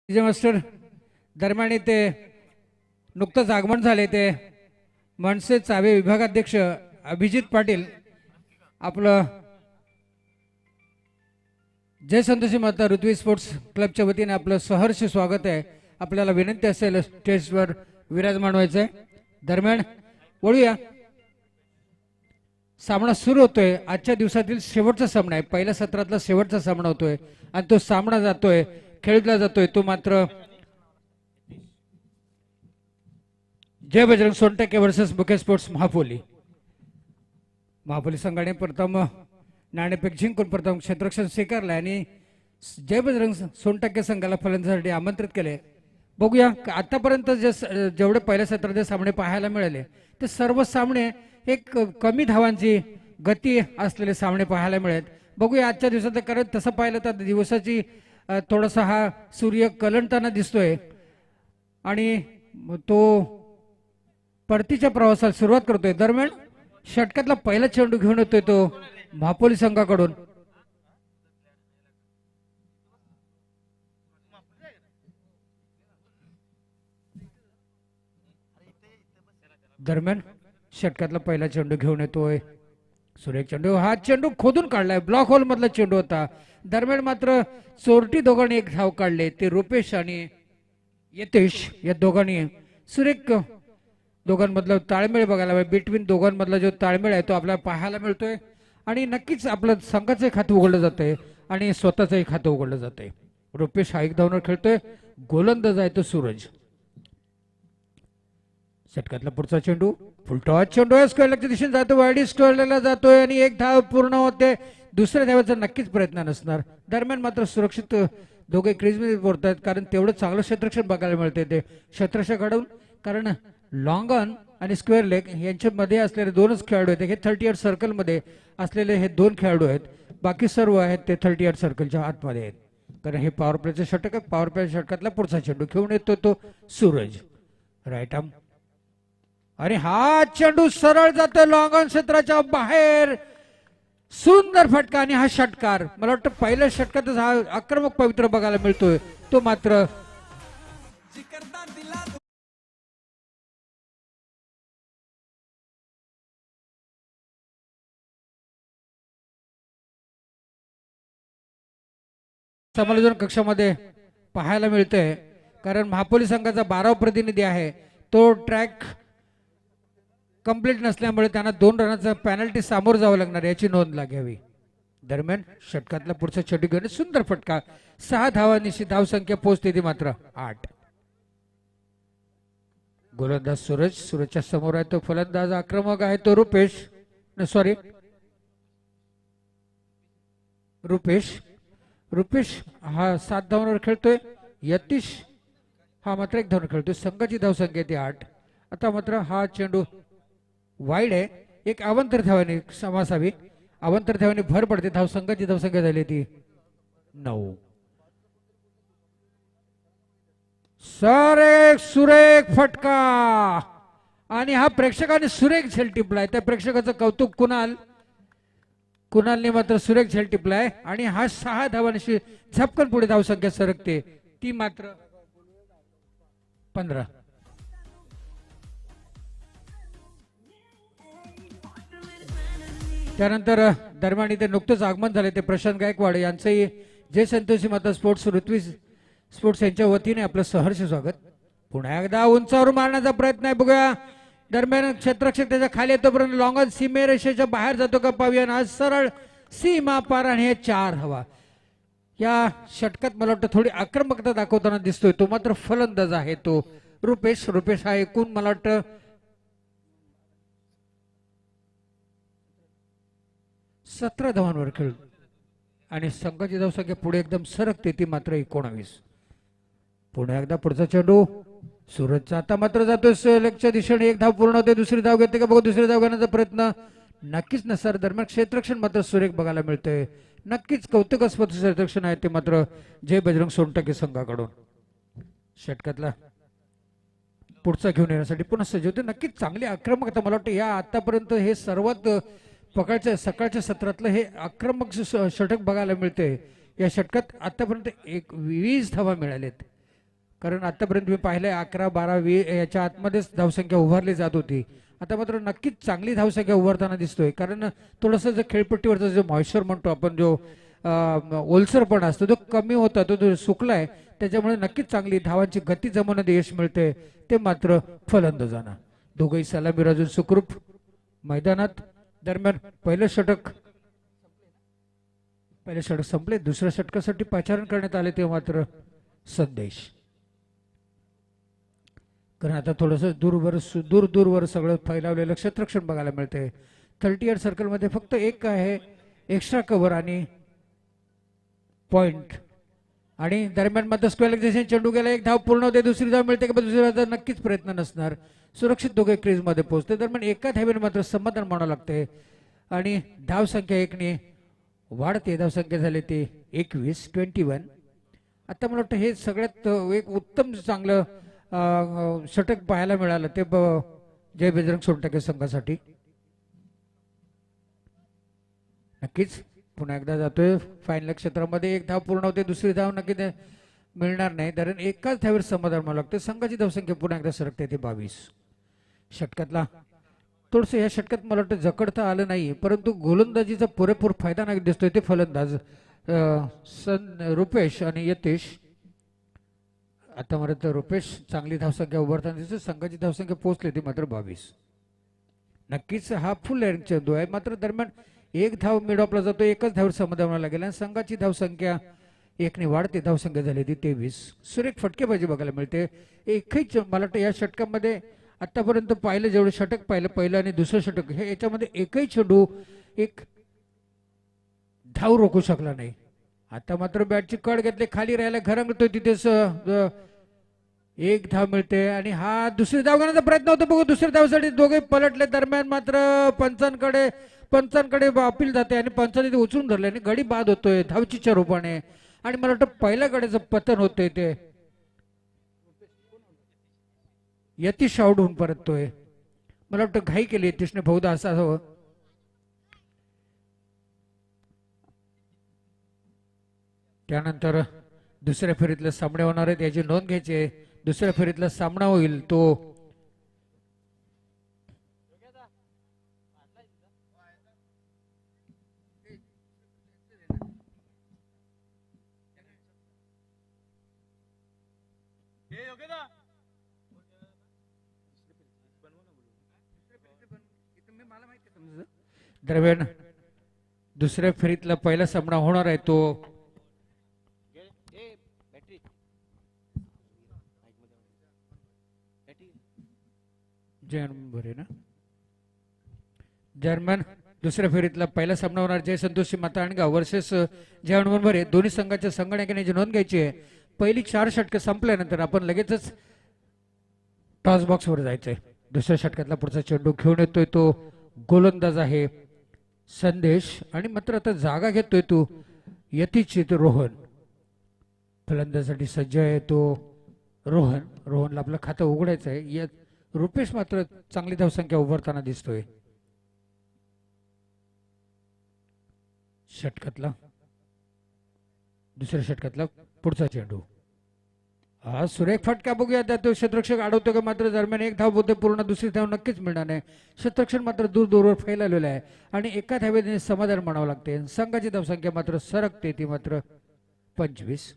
जे मास्टर दरम्यान ते नुकतंच आगमन झाले ते मनसे चावे विभागाध्यक्ष अभिजित पाटील आपलं जय संतोषी माता ऋत्वी स्पोर्ट्स क्लबच्या वतीने आपलं सहर्ष स्वागत आहे। आपल्याला विनंती असेल स्टेजवर विराजमान व्हायचंय। दरम्यान वळूया, सामना सुरू होतोय। आजच्या दिवसातील शेवटचा सामना आहे, पहिल्या सत्रातला शेवटचा सामना होतोय आणि तो सामना जातोय खेळला जातोय तो मात्र जय बजरंग सोनटक्के वर्सेस बुके स्पोर्ट्स महापोली। महापोली संघाने प्रथम नाणेफेक जिंकून प्रथम क्षेत्ररक्षण स्वीकारले आणि जय बजरंग सोनटक्के संघाला फलंदाजीसाठी आमंत्रित केले। बघूया आतापर्यंत जेवढे पहिल्या सत्राचे सामने पाहायला मिळाले ते सर्व सामने एक कमी धावांची गती असलेले सामने पाहायला मिळत। बघूया आजच्या दिवसात, कारण तसं पाहिलं तर दिवसाची थोडासा हा सूर्य कलंडताना दिसतोय आणि तो परतीच्या प्रवासाला सुरुवात करतोय। दरम्यान षटकातला पहिला चेंडू घेऊन येतोय तो महापोली संघाकडून। दरम्यान षटकातला पहिला चेंडू घेऊन येतोय सुरेख चेंडू, हा चेंडू खोदून काढलाय, ब्लॉक होल मधला चेंडू होता। दरम्यान मात्र चोरटी दोघांनी एक धाव काढले, ते रुपेश आणि यतेश या दोघांनी सुरेख दोघांमधला ताळमेळ बघायला हवा। बिटवीन दोघांमधला जो ताळमेळ आहे तो आपल्याला पाहायला मिळतोय आणि नक्कीच आपलं संघाचंही खातं उघडलं जातंय आणि स्वतःचंही खातं उघडलं जातंय। रुपेश हा एक धावणार खेळतोय, गोलंदाज आहे तो सूरज। षटकातला पुढचा चेंडू फुलटॉस चेंडू आहे, स्क्वेअरच्या दिशेने जातो, वाईड स्क्वेअरला जातोय आणि एक धाव पूर्ण होते। दुसऱ्या धावाचा नक्कीच प्रयत्न नसणार। दरम्यान मात्र सुरक्षित दोघे क्रीजमध्ये पोरतात, कारण तेवढं चांगलं क्षेत्ररक्षण बघायला मिळते ते क्षेत्ररक्षकाकडून, कारण लॉंग ऑन आणि स्क्वेअर लेग यांच्यामध्ये असलेले दोनच खेळाडू आहेत। हे 38 सर्कलमध्ये असलेले हे दोन खेळाडू आहेत, बाकी सर्व आहेत ते 38 सर्कलच्या आतमध्ये आहेत, कारण हे पॉवर प्लेचं षटक आहे। पॉवर प्ले षटकातला पुढचा चेंडू घेऊन येतो तो सूरज, राईट आर्म, आणि हा चेंडू सरळ जातो लॉंग ऑन क्षेत्राच्या बाहेर, सुंदर फटका। आणि हा षटकार मला वाटतं पहिल्या षटकातच हा आक्रमक पवित्र बघायला मिळतोय, तो मात्र समालोचन कक्षामध्ये पाहायला मिळतंय, कारण महापोली संघाचा 12वा प्रतिनिधी आहे, तो ट्रॅक कंप्लीट नसल्यामुळे त्यांना 2 रनाचा पेनल्टी सामोर जावं लागणार, याची नोंद लागावी। दरम्यान षटकातला पुढचा चेंडू घेऊन सुंदर फटका, 6 धावांची धावसंख्या पोहोचते ती मात्र 8। गोलंदाज सूरज, सूरजच्या समोर आहे तो फलंदाज आक्रमक आहे तो रुपेश, रुपेश हा 7 धावांवर खेळतोय। यतीश हा मात्र 1 धावांवर खेळतोय, संघाची धावसंख्या ती 8। आता मात्र हा चेंडू वाईड आहे, एक अवंतर धावाने समासावी, अवंतर धावाने भर पडते, धावसंघाची धावसंख्या झाली ती 9। एक सुरेख फटका आणि हा प्रेक्षकाने सुरेख झेल टिपलाय, त्या प्रेक्षकाचं कौतुक कुणालने मात्र सुरेख झेल टिपलाय आणि हा 6 धावांशी झपकन पुढे धावसंख्या सरकते ती मात्र 15। त्यानंतर दरम्यान इथे नुकतंच आगमन झाले ते प्रशांत गायकवाड यांचंही जय संतोषी माता स्पोर्ट्स ऋत्वी स्पोर्ट्स यांच्या वतीने आपलं सहर्ष स्वागत। पुन्हा एकदा उंचावर मारण्याचा प्रयत्न आहे, बघूया। दरम्यान क्षेत्ररक्षक त्याच्या खाली येतोपर्यंत लॉंग ऑन सीमेरेषेच्या बाहेर जातो का पाहूया, आज सरळ सीमा पार आणि हे 4 हवा। या षटकात मला वाटतं थोडी आक्रमकता दाखवताना दिसतोय तो मात्र फलंदाज आहे तो रुपेश हा एकूण मला वाटतं 17 धावांवर खेळ आणि संघाची धावसंख्या पुढे एकदम सरकते ती मात्र 19। पुन्हा एकदा पुढचा चेंडू सूरजचा, आता मात्र जातोय सेलेक्टच्या दिशेने, 1 धाव पूर्ण होते, दुसरी धाव घेते का बघू, दुसरी धाव घेण्याचा प्रयत्न नक्कीच नसणार। दरम्यान क्षेत्ररक्षण मात्र सुरेख बघायला मिळतंय, नक्कीच कौतुकास्पद क्षेत्ररक्षण आहे ते मात्र जय बजरंग सोनटक्के संघाकडून। षटकातला पुढचा घेऊन येण्यासाठी पुन्हा सज्ज होते, नक्कीच चांगली आक्रमकता मला वाटतं या आतापर्यंत हे सर्वात सकाळच्या सत्रातलं हे आक्रमक षटक बघायला मिळते। या षटकात आतापर्यंत 20 धावा मिळालेत, कारण आतापर्यंत मी पाहिलंय 11, 12, 20 याच्या आतमध्येच धावसंख्या उभारली जात होती. आता मात्र नक्कीच चांगली धावसंख्या उभारताना दिसतोय, कारण थोडंसं जो खेळपट्टीवरचा जो मॉइश्चर म्हणतो आपण, जो ओलसरपणा असतो तो कमी होता, तो जो सुकलाय, त्याच्यामुळे नक्कीच चांगली धावांची गती जमवण्यात यश मिळते. ते मात्र फलंदाजांना. दोघेही सलामी राजून सुखरूप मैदानात. दरम्यान पहिलं षटक संपले. दुसऱ्या षटकासाठी पाचारण करण्यात आले ते मात्र संदेश. कारण आता थोडस दूरवर सगळं फैलावलेलं क्षेत्ररक्षण बघायला मिळते. 30 यार्ड सर्कल मध्ये फक्त एक आहे एक्स्ट्रा कव्हर आणि पॉइंट. आणि दरम्यान मात्र स्क्वेअर लेग चेंडू गेला. एक धाव पूर्ण होते. दुसरी धाव मिळते का दुसरी धाव नक्कीच प्रयत्न नसणार. सुरक्षित दोघे क्रीज मध्ये पोहोचते. दरम्यान एका धावेने मात्र समाधान मानावं लागते आणि धाव संख्या 1ने वाढते. धाव संख्या झाली ती 21. आता मला वाटतं हे सगळ्यात एक उत्तम चांगलं षटक पाहायला मिळालं ते जय बजरंग सोनटके संघासाठी. नक्कीच पुन्हा एकदा जातोय फायनल क्षेत्रामध्ये. एक धाव पूर्ण होते. दुसरी धाव नक्की मिळणार नाही. कारण एकाच धावेवर समाधान मानावं लागतं. संघाची धावसंख्या पुन्हा एकदा सरकते ते 22. षटकातला थोडस या षटकात मला वाटतं जकडता आलं नाही, परंतु गोलंदाजीचा पुरेपूर फायदा नाही दिसतोय ते फलंदाज रुपेश आणि यतीश. आता मला तर रुपेश चांगली धावसंख्या उभारताना दिसतो. संघाची धावसंख्या पोहोचली ती मात्र 22. नक्कीच हा फुल रँक चेंडू आहे. मात्र दरम्यान एक धाव मिड ऑफला जातो. एकच धाव समाधानाला लागेल आणि संघाची धावसंख्या 1ने वाढते. धावसंख्या झाली ती 23. सुरेख फटकेबाजी बघायला मिळते. एकही मला वाटतं या षटकामध्ये आतापर्यंत पाहिलं जेवढं षटक पाहिलं, पहिलं आणि दुसरं षटक, हे याच्यामध्ये एकही चेंडू एक धाव रोखू शकला नाही. आता मात्र बॅटची कड घेतली, खाली राहायला घरंगतोय तिथेच एक धाव मिळते आणि हा दुसरी धाव घेण्याचा प्रयत्न होतो. बघू दुसऱ्या धावसाठी दोघे पलटले. दरम्यान मात्र पंचांकडे अपील जाते आणि पंचांनी ते उचलून धरले आणि गडी बाद होतोय धावचीच्या रूपाने. आणि मला वाटतं पहिल्या गड्याचं पतन होतंय ते यतीश आउट होऊन परततोय. मला वाटतं घाई केली यतीशने बहुधा असावं. त्यानंतर दुसऱ्या फेरीतला सामने होणार आहेत याची नोंद घ्यायची. दुसऱ्या फेरीतला सामना होईल तो दरम्यान दुसऱ्या फेरीतला पहिला सामना होणार आहे तो दरम्यान दुसऱ्या फेरीतला पहिला सामना होणार जय संतोषी माता आणगाव वर्सेस जय हनुमान भरे. दोन्ही संघाच्या संगणकाने नोंद घ्यायची आहे. पहिली 4 षटकं संपल्यानंतर आपण लगेचच टॉस बॉक्स वर जायचंय. दुसऱ्या षटकातला पुढचा चेंडू घेऊन येतोय तो गोलंदाज आहे संदेश आणि मात्र आता जागा घेतोय तो यतीश रोहन. फलंदाजासाठी सज्ज आहे तो रोहनला आपलं खातं उघडायचं आहे. रुपेश मात्र चांगली धावसंख्या उभारताना दिसतोय. दुसऱ्या षटकातला पुढचा चेंडू हा सुरेख फटका बघूया. तो क्षेत्ररक्षक अडवतो का मात्र दरम्यान एक धाव होते पूर्ण. दुसरी धाव नक्कीच मिळणार नाही. क्षेत्ररक्षण मात्र दूरवर फैलावलेलं आहे आणि एका धावेने समाधान मानावं लागते. संघाची धावसंख्या मात्र सरकते ती मात्र 25.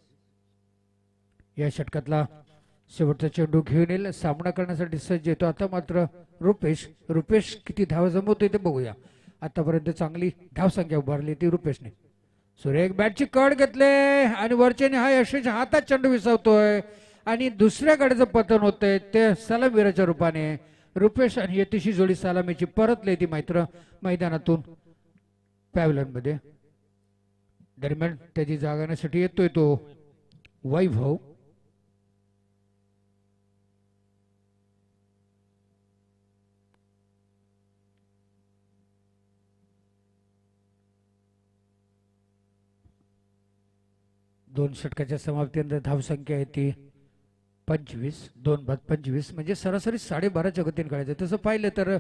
या षटकातला शेवटचा चेंडू घेऊन येईल. सामना करण्यासाठी सज्ज येतो आता मात्र रुपेश किती धाव जमवतोय ते बघूया. आतापर्यंत चांगली धावसंख्या उभारली ती रुपेशने. सुरेख बॅटची कड घेतले आणि वरच्याने हा यशच्या हातात चेंडू विसावतोय आणि दुसऱ्या गड्याचं पतन होतंय ते सलामीवीराच्या रूपाने. रुपेश आणि यतीशी जोडी सलामीची परतले ती मात्र मैदानातून पॅव्हलियन मध्ये. दरम्यान त्याची जागण्यासाठी येतोय तो वैभव. दोन षटकाच्या समाप्तीनंतर धावसंख्या आहे ती 25. 2 बाद 25 म्हणजे सरासरी 12.5च्या गतीने खेळायचं. तसं पाहिलं तर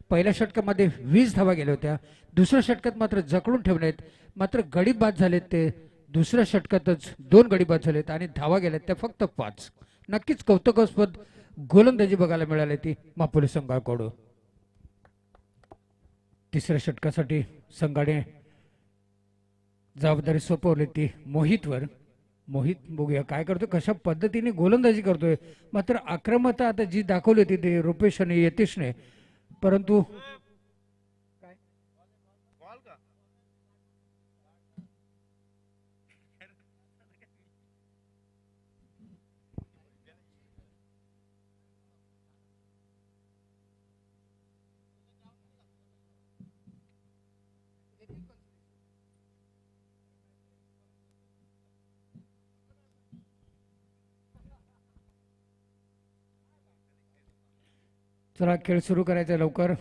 पहिल्या षटकामध्ये 20 धावा गेल्या होत्या. दुसऱ्या षटकात मात्र जखडून ठेवलेत. मात्र गडी बाद झालेत ते दुसऱ्या षटकातच 2 गडी बाद झालेत आणि धावा गेल्यात त्या फक्त 5. नक्कीच कौतुकास्पद गोलंदाजी बघायला मिळाली ती मापोली संघाकडून. तिसऱ्या षटकासाठी संघाने जबाबदारी सोपवली ती मोहितवर. मोहित बघूया काय करतोय, कशा पद्धतीने गोलंदाजी करतोय. मात्र आक्रमकता आता जी दाखवली होती ते रुपेश आणि यतीशने, परंतु चला खेळ सुरू करायचा लवकर.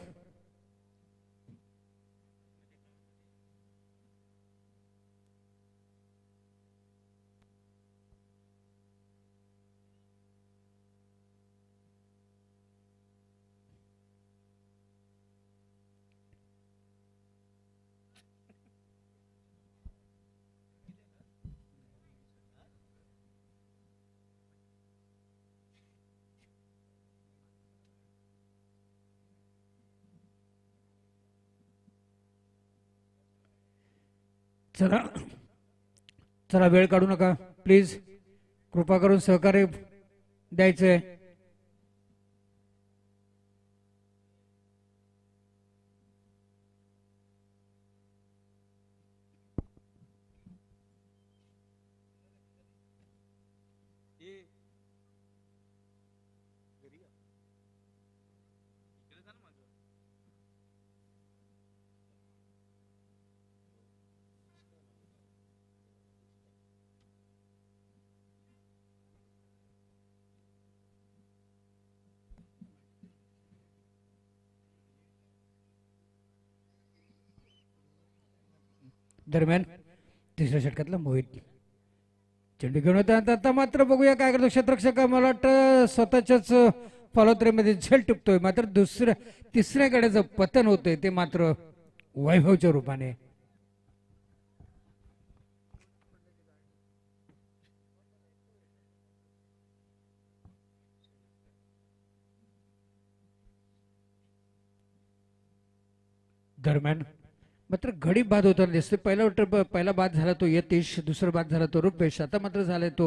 चला चला वेळ काढू नका प्लीज, कृपा करून सहकार्य द्यायचंय. दरम्यान तिसऱ्या षटकातला मोहित चेंडू घेऊन होता. आता मात्र बघूया काय करतो क्षेत्ररक्षक. मला वाटतं स्वतःच्याच फॉलोत्रेमध्ये झेल टिपतोय. मात्र तिसऱ्या गड्याचं पतन होतंय ते मात्र वैभवच्या रूपाने. दरम्यान मात्र घडी बाद होताना दिसते. पहिला बाद झाला तो यतीश, दुसरा बाद झाला तो रुपेश, आता मात्र झालाय तो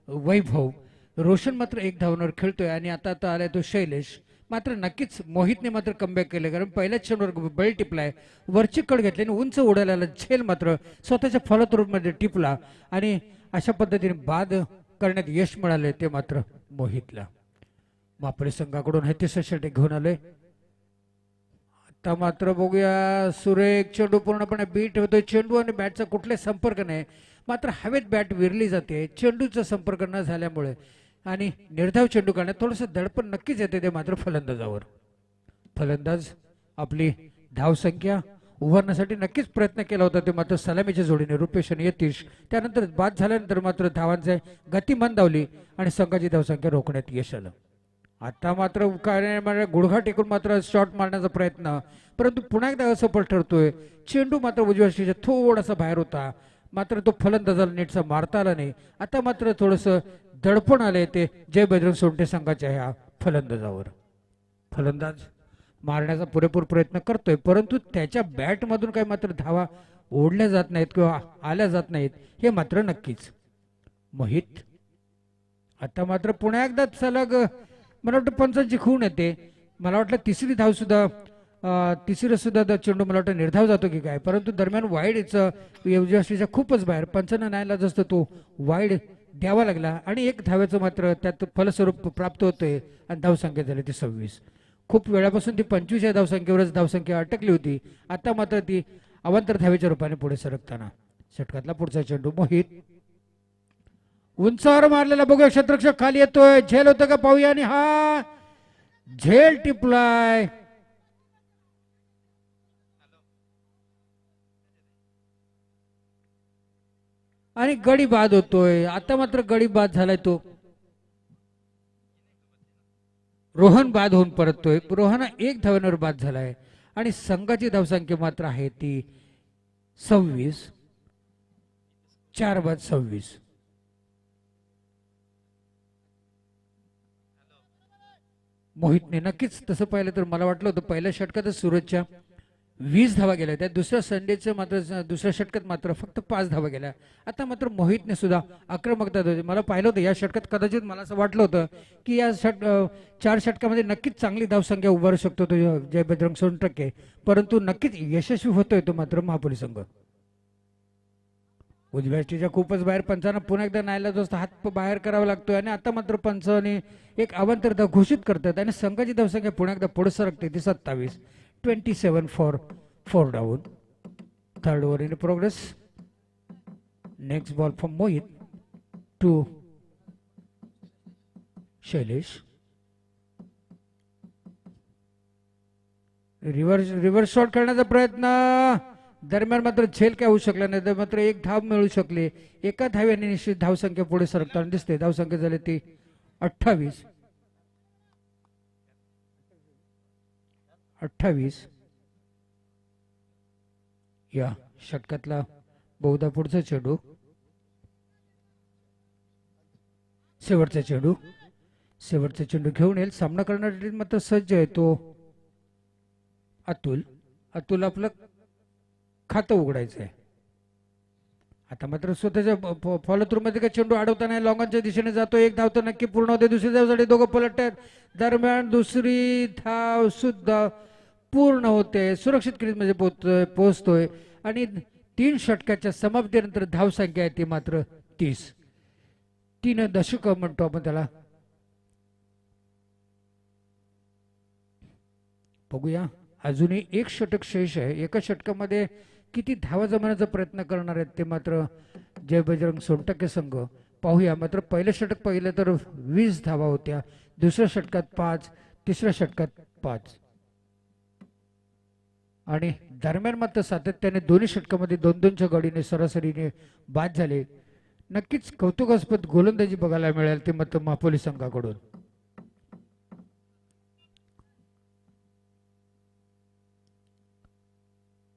वैभव. रोशन मात्र एक धावांवर खेळतोय आणि आता आलाय तो शैलेश. मात्र नक्कीच मोहितने मात्र कमबॅक केले, कारण पहिल्याच चेंडूवर बळी टिपलाय, वरची कड घेतली आणि उंच उडायला झेल मात्र स्वतःच्या फॉलोथ्रूमध्ये टिपला आणि अशा पद्धतीने बाद करण्यात यश मिळाले ते मात्र मोहितला. मापळे संघाकडून हे तिसरे षटक घेऊन आले. आता मात्र बघूया सुरेख चेंडू पूर्णपणे बीट होतोय. चेंडू आणि बॅटचा कुठलाही संपर्क नाही, मात्र हवेत बॅट विरली जाते चेंडूचा संपर्क न झाल्यामुळे आणि निर्धाव चेंडू काढण्यात थोडंसं दडपण नक्कीच येते ते मात्र फलंदाजावर. फलंदाज आपली धावसंख्या उभारण्यासाठी नक्कीच प्रयत्न केला होता ते मात्र सलामीच्या जोडीने रुपेश आणि यतीश. त्यानंतर बाद झाल्यानंतर मात्र धावांची गती मंदावली आणि संघाची धावसंख्या रोखण्यात यश आलं. आता मात्र काय गुडघा टेकून मात्र शॉट मारण्याचा प्रयत्न, परंतु पुन्हा एकदा असफल ठरतोय. चेंडू मात्र उजव्या शीच्या थोडासा बाहेर होता, मात्र तो फलंदाजाला नीटसा मारता आला नाही. आता मात्र थोडस दडपण आले ते जय बजरंग सोनटे संघाच्या ह्या फलंदाजावर. फलंदाज मारण्याचा पुरेपूर प्रयत्न करतोय, परंतु त्याच्या बॅटमधून काही मात्र धावा ओढल्या जात नाहीत किंवा आल्या जात नाहीत हे मात्र नक्कीच. मोहित आता मात्र पुन्हा एकदा सलग मला वाटतं पंचांची खूण येते. मला वाटलं तिसरी सुद्धा चेंडू मला वाटतं निर्धाव जातो की काय, परंतु दरम्यान वाईडचं यष्टीच्या खूपच बाहेर पंचांना न्यायला जसं तो वाईड द्यावा लागला आणि एक धाव्याचं मात्र त्यात फलस्वरूप प्राप्त होतोय आणि धावसंख्या झाली ती 26. खूप वेळापासून ती 25 या धावसंख्येवरच धावसंख्या अटकली होती. आता मात्र ती अवांतर धावेच्या रूपाने पुढे सरकताना. षटकातला पुढचा चेंडू मोहित उंचावर मारलेला बघूया. क्षेत्ररक्षक खाली येतोय, झेल होतं का पाहूया आणि हा झेल टिपलाय. आणि गडी बाद होतोय. आता मात्र गडी बाद झालाय तो रोहन बाद होऊन परततोय. रोहन एक धाव्यावर बाद झालाय आणि संघाची धावसंख्या मात्र आहे ती 26. 4 बाद 26. मोहितने नक्कीच तसं पाहिलं तर मला वाटलं होतं पहिल्या षटकातच सूरजच्या 20 धावा गेल्या त्या दुसऱ्या संडेचं मात्र दुसऱ्या षटकात मात्र फक्त 5 धावा गेल्या आता मात्र मोहितने सुद्धा आक्रमकता होती मला पाहिलं होतं या षटकात कदाचित मला असं वाटलं होतं की या 4 षटकामध्ये नक्कीच चांगली धावसंख्या उभारू शकतो तो जय बजरंग सोनटक्के परंतु नक्कीच यशस्वी होतोय तो मात्र महापुली संघ उजव्या टीच्या खूपच बाहेर पंचांना पुन्हा एकदा नाईलाजास्त हात बाहेर करावा लागतोय आणि आता मात्र पंचाने एक अवांतर धाव घोषित करतात आणि संघाची धावसंख्या पुन्हा एकदा पुढे सरकते ती 27 27 for 4 down. Third over in progress. Next ball from Mohit to Shailesh. Reverse shot करण्याचा प्रयत्न दरम्यान मात्र झेल काय होऊ शकला नाही तर मात्र एक धाव मिळू शकले एका धाव्याने निश्चित धावसंख्या पुढे सरकताना दिसते धावसंख्या झाली ती 28 या षटकातला बहुधा पुढचा चेंडू शेवटचा चेंडू घेऊन येईल सामना करण्यासाठी मात्र सज्ज आहे तो अतुल आपलं खातं उघडायचं आहे आता मात्र स्वतःच्या फॉलो थ्रू मध्ये काय चेंडू अडवताना लॉंगॉनच्या दिशेने जातो एक धाव तर नक्की पूर्ण होते दुसरी धावसाठी दोघं पलटतात दरम्यान दुसरी धाव सुद्धा पूर्ण होते सुरक्षित क्रीजमध्ये पोहोचतोय आणि 3 षटकाच्या समाप्तीनंतर धावसंख्या आहे ती मात्र 3 दशक म्हणतो आपण त्याला बघूया अजूनही एक षटक शेष आहे एका षटकामध्ये किती धावा जमवण्याचा प्रयत्न करणार आहेत ते मात्र जय बजरंग सोनटक्के संघ पाहूया मात्र पहिलं षटक पाहिलं तर 20 धावा होत्या दुसऱ्या षटकात 5 तिसऱ्या षटकात 5 आणि दरम्यान मात्र सातत्याने दोन्ही षटकामध्ये 2-2च्या गडीने सरासरीने बाद झाले नक्कीच कौतुकास्पद गोलंदाजी बघायला मिळेल ते मात्र मापोली संघाकडून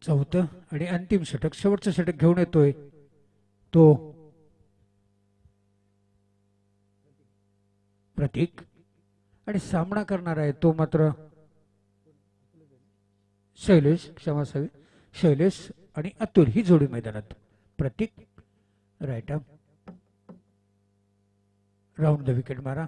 चौथं आणि अंतिम षटक शेवटचं षटक घेऊन येतोय तो प्रतीक आणि सामना करणार आहे तो मात्र शैलेश आणि अतुल ही जोडी मैदानात प्रतीक राईट राऊंड द विकेट मारा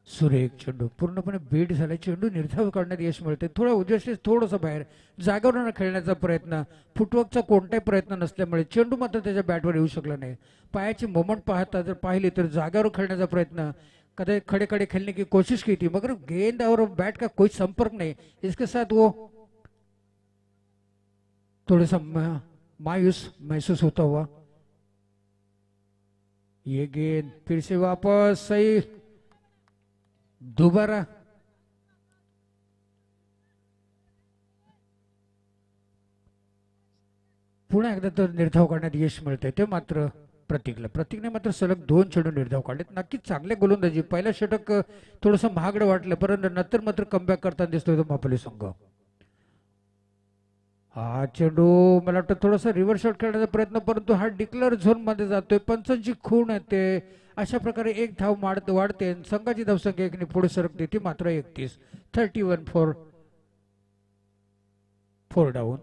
सुरेख चेंडू पूर्णपणे बीट झाला चेंडू निर्धाव काढण्यात यश मिळते थोडा उद्देश थोडंसं बाहेर जागेवर खेळण्याचा प्रयत्न फुटवर्कचा कोणताही प्रयत्न नसल्यामुळे चेंडू मात्र त्याच्या बॅटवर येऊ शकला नाही पायाची मोमेंट पाहता जर पाहिली तर जागेवर खेळण्याचा प्रयत्न कदे खड़े खड़े खेलने की कोशिश की थी मगर गेंद और बैट का कोई संपर्क नहीं इसके साथ वो थोड़ा सा मायूस महसूस होता हुआ ये गेंद फिर से वापस सही दोबारा पुन्हा एकदा तर निर्धाव करण्यात यश मिळते ते मात्र प्रतीकने मात्र सलग 2 चेंडू निर्धाव काढलेत नक्कीच चांगले गोलंदाजी पहिलं षटक थोडंसं महागडं वाटलं परंतु नंतर मात्र कमबॅक करताना दिसतोय तो मापोली संघ हा चेंडू मला वाटतं थोडासा रिव्हर्स शॉट करण्याचा प्रयत्न परंतु हा डिक्लेअर झोन मध्ये जातोय पंचांची खूण येते अशा प्रकारे एक धाव वाढते संघाची धावसंख्या एकने पुढे सरकते ती मात्र 31 फॉर 4 डाऊन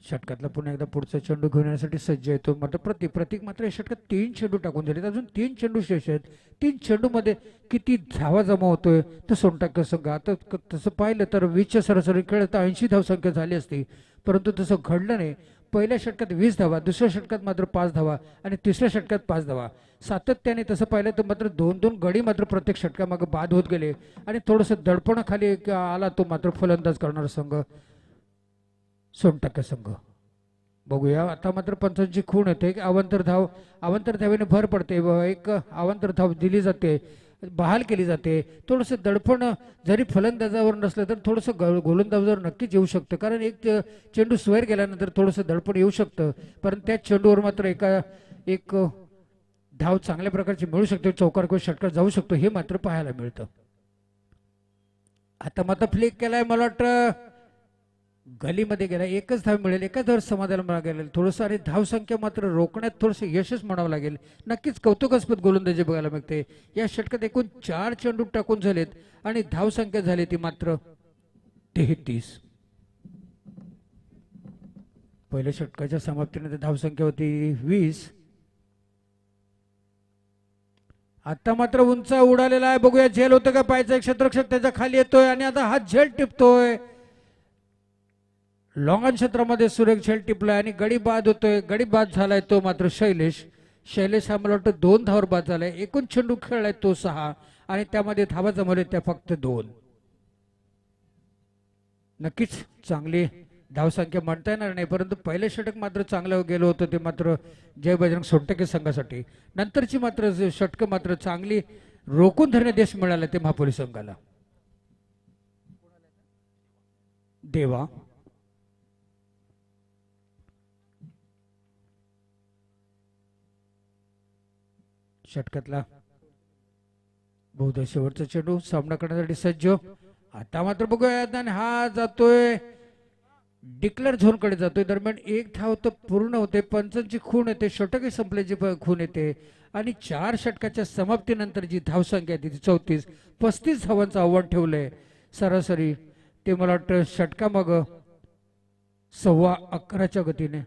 षटकातला पुन्हा एकदा पुढचा चेंडू घेऊन येण्यासाठी सज्ज येतो मात्र प्रतीक मात्र या षटकात 3 चेंडू टाकून दिलेत अजून 3 चेंडू शेष आहेत 3 चेंडू मध्ये किती धावा जमा होतोय तर सोनटक्के संघ आता तसं पाहिलं तर 20च्या सरासरी खेळत 80 धावसंख्या झाली असती परंतु तसं घडलं नाही पहिल्या षटकात 20 धावा दुसऱ्या षटकात मात्र 5 धावा आणि तिसऱ्या षटकात 5 धावा सातत्याने तसं पाहिलं तर मात्र 2-2 गडी मात्र प्रत्येक षटकामागे बाद होत गेले आणि थोडंसं दडपणाखाली आला तो मात्र फलंदाज करणारा संघ सोनटक्के संघ बघूया आता मात्र पंचांची खूण येते अवांतर धावेने भर पडते एक अवांतर धाव दिली जाते बहाल केली जाते थोडंसं दडपण जरी फलंदाजावर नसलं तर थोडंसं गोलंदाजावर नक्कीच येऊ शकतं कारण एक चेंडू स्वेर गेल्यानंतर थोडंसं दडपण येऊ शकतं परंतु त्या चेंडूवर मात्र एक धाव चांगल्या प्रकारची मिळू शकते चौकार किंवा षटकार जाऊ शकतो हे मात्र पाहायला मिळतं आता मात्र फ्लिक केलाय मला वाटतं गलीमध्ये गेला, एकच धाव मिळेल, एकाच धाव समाधान मिळालं थोडंसं, आणि धावसंख्या मात्र रोखण्यात थोडंसं यशच म्हणावं लागेल. नक्कीच कौतुकास्पद गोलंदाजी बघायला मिळते. या षटकात एकूण 4 चेंडू टाकून झालेत आणि धावसंख्या झाली ती मात्र 33. पहिल्या षटकाच्या समाप्तीनंतर धावसंख्या होती 20. आता मात्र उंच उडालेला आहे, बघूया झेल होतं का पाहायचं. एक क्षेत्ररक्षक त्याच्या खाली येतोय आणि आता हा झेल टिपतोय. लॉंगॉन क्षेत्रामध्ये सुरेख झेल टिपलाय आणि गडी बाद होतोय. गडी बाद झालाय तो मात्र शैलेश. शैलेश हा मला वाटतं 2 धावांवर बाद झालाय. एकूण चेंडू खेळलाय तो 6 आणि त्यामध्ये धावा जमवले त्या फक्त 2. नक्कीच चांगली धावसंख्या म्हणता येणार नाही, परंतु पहिले षटक मात्र चांगलं गेलं होतं ते मात्र जय बजरंग सोनटके संघासाठी. नंतरची मात्र षटक मात्र चांगली रोखून धरणे देश मिळाला ते महापोली संघाला. देवा षटकातला बहुधा शेवटचा चेंडू सामना करण्यासाठी सज्ज. आता मात्र बघूया, हा जातोय डिक्लेअर झोन कडे जातोय. दरम्यान एक धाव तर पूर्ण होते, पंचांची खूण येते, षटकही संपल्याची खूण येते आणि 4 षटकाच्या समाप्तीनंतर जी धावसंख्या आहे ती 34. 35 धावांचं आव्हान ठेवलंय सरासरी. ते मला वाटतं षटका मग 11:15 गतीने.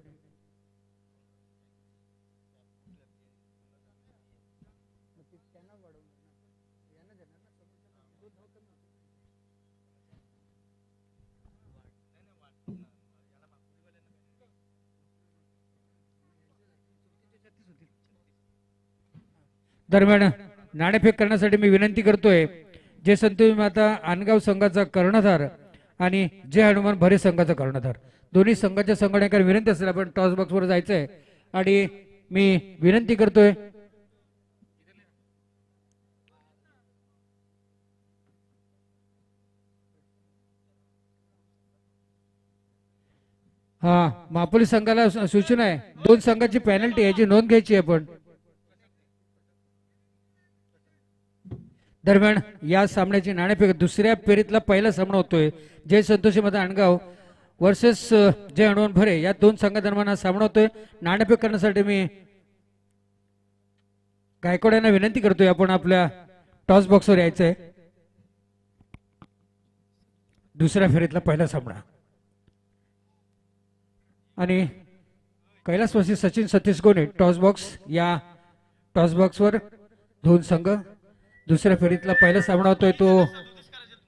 दरम्यान नाणेफेक करण्यासाठी मी विनंती करतोय जे संतोष माता अनगाव संघाचा कर्णधार आणि जे हनुमान भरे संघाचा कर्णधार, दोन्ही संघाच्या संघटनेकडे विनंती असेल आपण टॉस बॉक्स वर जायचंय आणि मी विनंती करतोय हा महापोली संघाला सूचना आहे 2 संघाची पेनल्टी याची नोंद घ्यायची आपण. दरम्यान या सामन्याची नाणेफेक दुसऱ्या फेरीतला पहिला सामना होतोय जय संतोषी मत अणगाव वर्सेस जय हनुमान भरे या 2 संघादरम्यान हा सामना होतोय. नाणेफेक करण्यासाठी मी गायकवाड यांना विनंती करतोय आपण आपल्या टॉस बॉक्सवर यायचंय. दुसऱ्या फेरीतला पहिला सामना आणि कैलासवासी सचिन सतीश गोने टॉस बॉक्स. या टॉस बॉक्सवर 2 संघ. दुसऱ्या फेरीतला पहिला सामना होतोय तो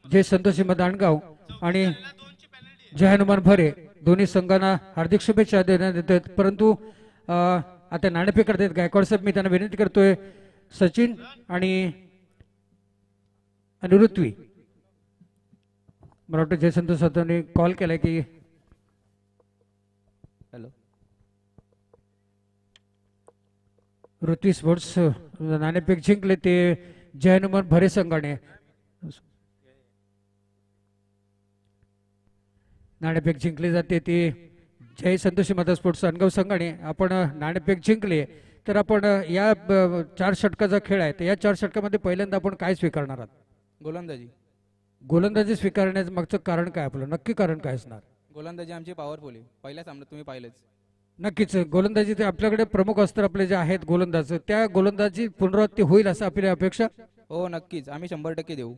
जय संतोषी मदानगाव आणि जय हनुमान भरे. दोन्ही संघांना हार्दिक शुभेच्छा देण्यात येतात. परंतु आता नाणेफेक करतात गायकवाड साहेब. मी त्यांना विनंती करतोय सचिन आणि ऋत्वी. मला वाटतं जय संतोष साहेबांनी कॉल केलाय की हॅलो ऋत्वी स्पोर्ट्स नाणेफेक जिंकले ते जय हनुमान भरे संघाने. नाणेफेक जिंकले जाते ते जय संतोषी माता स्पोर्ट्स अनगाव संघाने. आपण नाणेफेक जिंकले तर आपण या 4 षटकाचा खेळ आहे तर या 4 षटकामध्ये पहिल्यांदा आपण काय स्वीकारणार आहात? गोलंदाजी. गोलंदाजी स्वीकारण्याचं मागचं कारण काय आपलं नक्की कारण काय असणार? गोलंदाजी आमची पॉवरफुल आहे. पहिल्या सामन्यात तुम्ही पाहिलंच. नक्कीच गोलंदाजी ते आपल्याकडे प्रमुख अस्त्र आपले जे आहेत गोलंदाज त्या गोलंदाजी पुनरावृत्ती होईल असं आपली अपेक्षा. हो नक्कीच आम्ही 100% देऊ.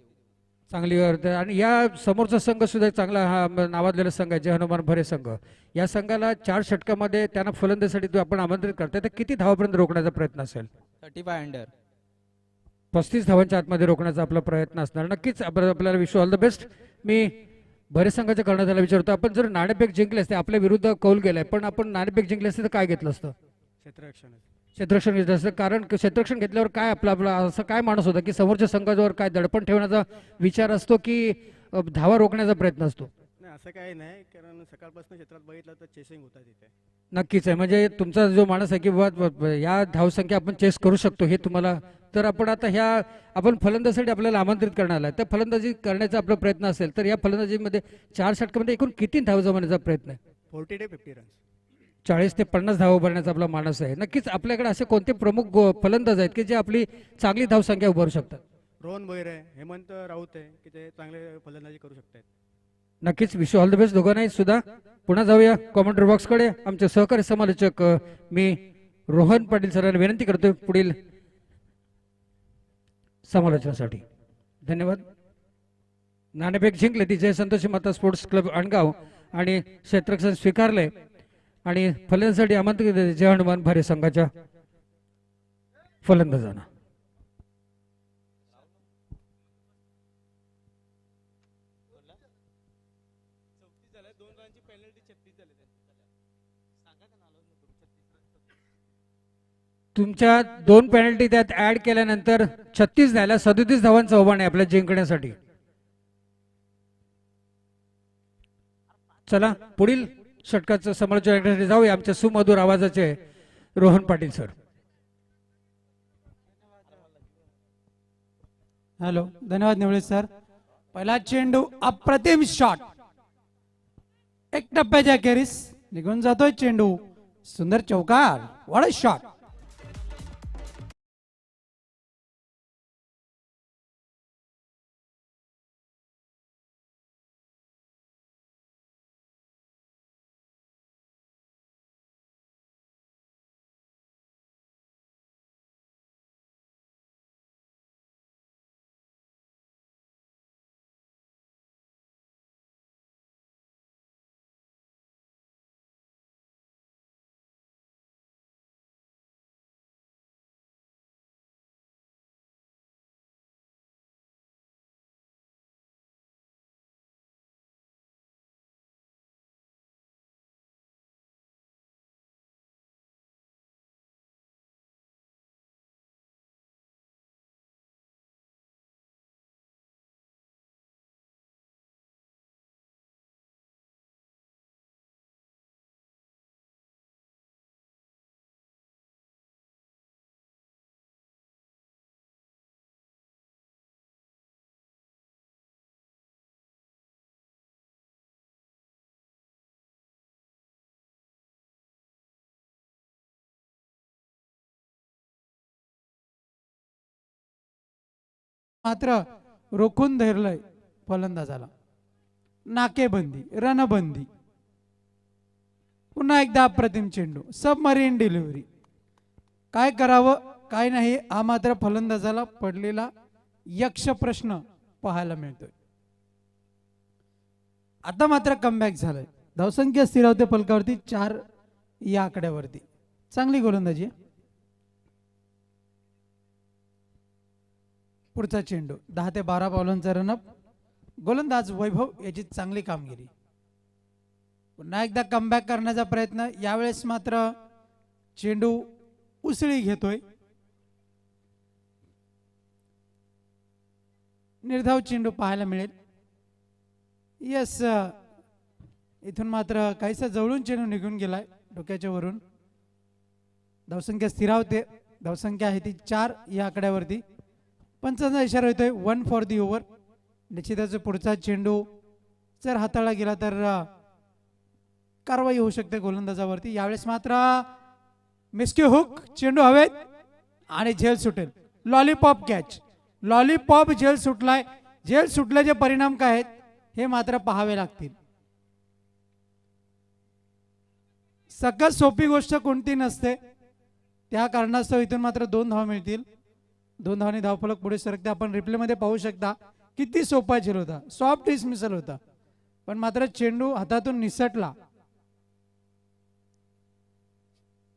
चांगली अर्थ. आणि या समोरचा संघ सुद्धा चांगला हा नावाजलेला संघ आहे जय हनुमान भरे संघ. या संघाला 4 षटकामध्ये त्यांना फलंदाजीसाठी आपण आमंत्रित करताय तर किती धावापर्यंत रोखण्याचा प्रयत्न असेल? 35 अंडर. 35 धावांच्या आतमध्ये रोखण्याचा आपला प्रयत्न असणार. नक्कीच आपल्याला विश ऑल द बेस्ट. मी भरे संघाच्या कर्णधाराला विचारतो आपण जर नाणेफेक जिंकले असते आपल्या विरुद्ध कौल गेलाय पण आपण नाणेफेक जिंकले असते तर काय घेतलं असतं? क्षेत्ररक्षण घेतलं असतं. कारण क्षेत्ररक्षण घेतल्यावर काय आपला असं काय माणूस होता की समोरच्या संघावर काय दडपण ठेवण्याचा विचार असतो की धावा रोखण्याचा प्रयत्न असतो? नाही असं काही नाही कारण सकाळपासून क्षेत्रात बघितलं तर चेसिंग होता तिथे. नक्कीच आहे. म्हणजे तुमचा जो माणूस आहे की बाबा या धावसंख्या आपण चेस करू शकतो हे तुम्हाला. तर आपण आता ह्या आपण फलंदाजीसाठी आपल्याला आमंत्रित करणार आहे त्या फलंदाजी करण्याचा आपला प्रयत्न असेल तर या फलंदाजीमध्ये 4 षटकामध्ये एकूण किती धाव जमवण्याचा प्रयत्न आहे? 40 ते 50 रन्स. 40 ते 50 धावा भरण्याचा आपला माणूस आहे. नक्कीच आपल्याकडे असे कोणते प्रमुख फलंदाज आहेत की जे आपली चांगली धावसंख्या उभारू शकतात? रोहन भोईर आहे, हेमंत राऊत आहे की ते चांगले फलंदाजी करू शकतात. नक्कीच विश ऑल द बेस्ट दोघांनाही सुद्धा. पुन्हा जाऊया कॉमेंट्री बॉक्सकडे. आमचे सहकारी समालोचक मी रोहन पाटील सरांना विनंती करतोय पुढील समालोचनासाठी. धन्यवाद. नाणेफेक जिंकले ती जय संतोषी माता स्पोर्ट्स क्लब अणगाव आणि क्षेत्ररक्षण स्वीकारले आणि फलंदाजीसाठी आमंत्रित जय हनुमान भारे संघाच्या फलंदाजांना. तुमच्या 2 पेनल्टी त्यात ऍड केल्यानंतर 36 झाल्या. 37 धावांचं आव्हान आहे आपल्या जिंकण्यासाठी. चला पुढील षटकाचं समालोचन जाऊया आमच्या सुमधुर आवाजाचे रोहन पाटील सर. हॅलो, धन्यवाद निवळे सर. पहिला चेंडू अप्रतिम शॉट, एक टप्प्याच्या अखेरीस निघून जातोय चेंडू. सुंदर चौकार, व्हाट अ शॉट. मात्र रोखून धरलंय फलंदाजाला. नाकेबंदी, रणबंदी. पुन्हा एकदा अप्रतिम चेंडू, सबमरीन डिलिव्हरी. काय करावं काय नाही हा मात्र फलंदाजाला पडलेला यक्ष प्रश्न पाहायला मिळतोय. आता मात्र कमबॅक झालंय. धावसंख्या स्थिर होते फलकावरती 4 या आकड्यावरती. चांगली गोलंदाजी. पुढचा चेंडू 10 ते 12 पावलांचा रनअप. गोलंदाज वैभव याची चांगली कामगिरी. पुन्हा एकदा कमबॅक करण्याचा प्रयत्न. यावेळेस मात्र चेंडू उसळी घेतोय. निर्धाव चेंडू पाहायला मिळेल. यस, इथून मात्र काहीसा जवळून चेंडू निघून गेलाय डोक्याच्या वरून. धावसंख्या स्थिरावते. धावसंख्या आहे ती 4 या आकड्यावरती. पंचांचा इशारा येतोय 1 फॉर दी ओव्हर. निश्चितच पुढचा चेंडू जर हाताळला गेला तर कारवाई होऊ शकते गोलंदाजावरती. यावेळेस मात्र मिस्क्यू हुक, चेंडू हवेत आणि झेल सुटेल. लॉलीपॉप कॅच, लॉलीपॉप झेल सुटलाय. झेल सुटल्याचे परिणाम काय आहेत हे मात्र पाहावे लागतील. सगळ्यात सोपी गोष्ट कोणती नसते. त्या कारणास्तव इथून मात्र 2 धावा मिळतील. 2 धावांनी धावफलक पुढे सरकते. आपण रिप्ले मध्ये पाहू शकता किती सोपा झेल होता. सॉफ्ट डिसमिसल होता, पण मात्र चेंडू हातातून निसटला.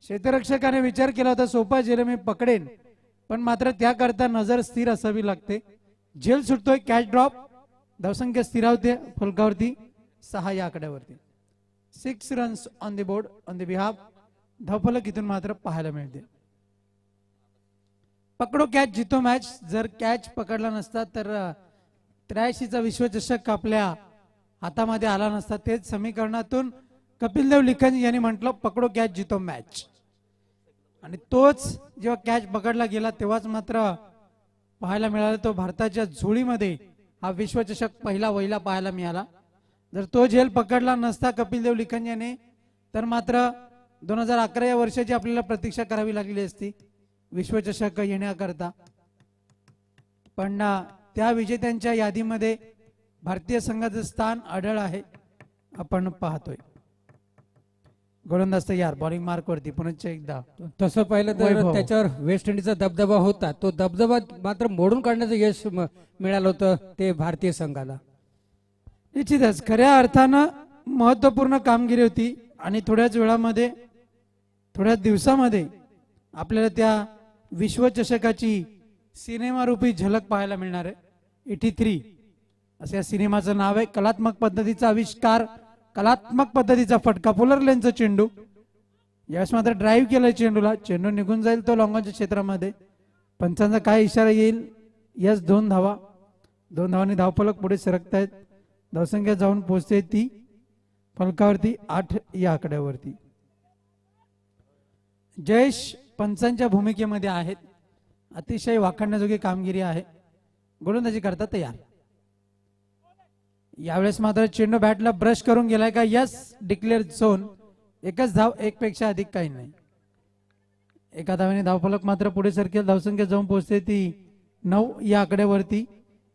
क्षेत्ररक्षकाने विचार केला होता सोपा झेल मी पकडेन, पण मात्र त्याकरता नजर स्थिर असावी लागते. झेल सुटतोय, कॅच ड्रॉप. धावसंख्या स्थिरावते फलकावरती 6 या आकड्यावरती. 6 runs on the board on the behalf. धावफलक इथून मात्र पाहायला मिळते. पकडो कॅच जितो मॅच. जर कॅच पकडला नसता तर 83चा विश्वचषक आपल्या हातामध्ये आला नसता. तेच समीकरणातून कपिलदेव लिखन यांनी म्हटलं पकडो कॅच जितो मॅच. आणि तोच जेव्हा कॅच पकडला गेला तेव्हाच मात्र पाहायला मिळाला तो भारताच्या झोळीमध्ये हा विश्वचषक पहिला वहिला पाहायला मिळाला. जर तो झेल पकडला नसता कपिलदेव लिखन याने तर मात्र 2011 या वर्षाची आपल्याला प्रतीक्षा करावी लागली असती विश्वचषक येण्याकरता. पण त्या विजेत्यांच्या यादीमध्ये भारतीय संघाचं स्थान अढळ आहे आपण पाहतोय. गोलंदाज तयार, बॉलिंग मार्क वरती पुनश्च एकदा. तसं पाहिलं तर वैभव. त्याच्यावर वेस्ट इंडिजचा दबदबा होता, तो दबदबा मात्र मोडून काढण्याचं यश मिळालं होतं ते भारतीय संघाला. निश्चितच खऱ्या अर्थानं महत्वपूर्ण कामगिरी होती आणि थोड्याच वेळामध्ये थोड्याच दिवसामध्ये आपल्याला त्या विश्वचषकाची सिनेमारूपी झलक पाहायला मिळणार आहे. 83 असं या सिनेमाचं नाव आहे. कलात्मक पद्धतीचा आविष्कार, कलात्मक पद्धतीचा फटका, पोलर लेनचं चेंडू. यावेळेस मात्र ड्राईव्ह केलं चेंडूला, चेंडू निघून जाईल तो लॉंगॉनच्या क्षेत्रामध्ये. पंचांचा काय इशारा येईल? यस, 2 धावा. 2 धावांनी धावफलक पुढे सरकतायत. धावसंख्या जाऊन पोहोचते ती फलकावरती 8 या आकड्यावरती. जयेश पंचांच्या भूमिकेमध्ये आहेत. अतिशय वाखाणण्याजोगी कामगिरी आहे. गोलंदाजी करता तयार. यावेळेस मात्र चेंडू बॅटला ब्रश करून गेलाय का? Yes, declare zone. एकच धाव, एक पेक्षा अधिक काही नाही. एका धावेने धावफलक मात्र पुढे सरकेल. धावसंख्या जाऊन पोहोचते ती 9 या आकड्यावरती.